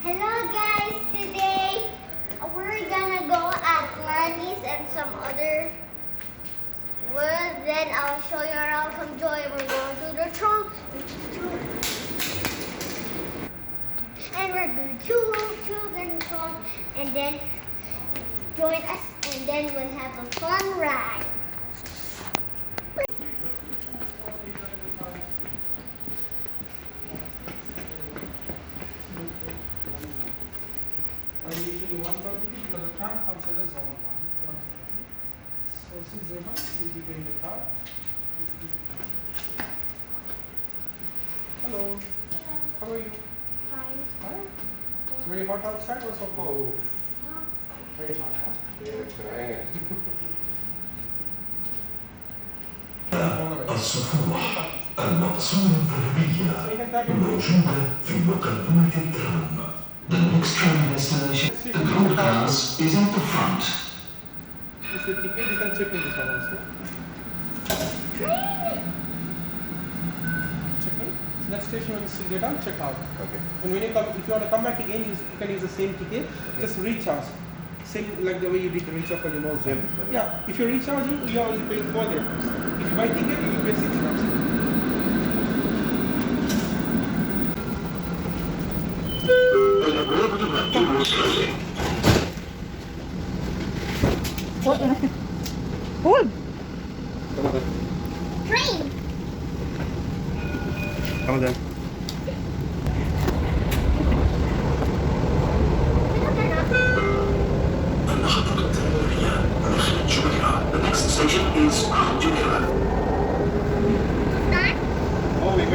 Hello guys, today we're gonna go Atlantis and some other world. Then I'll show you around. Come join. We're going to the Tram. And we're going to the Tram. And then join us and then we'll have a fun ride. Usually 130 because the tram comes in a zone 1. So 601 will be going the car. Hello. How are you? Fine. Fine. It's very hot outside or so cold? Very hot, huh? Yeah, الصفوح المقصورة الذهبية موجودة في مقدمة الترام. The next tram destination, the gold class, is at the front. This is the ticket, you can check in this one also. Check in. So next station when you get out, check out. Okay. And when you come, if you want to come back again, you can use the same ticket. Just recharge. Same like the way you did the recharge for your nose. Yeah. If you're recharging, you are only paying 4 dirhams. If you buy ticket, you will pay 6 dirhams. Hold! Train. Come on then. The next station is Jumeirah. Start. Oh, wait.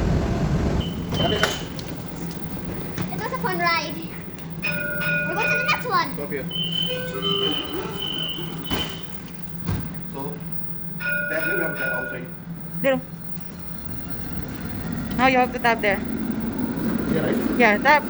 It was a fun ride. We're going to the next one. Stop here. So, that will have that outside. There. Now you have to tap there. Yeah, right? Yeah, tap.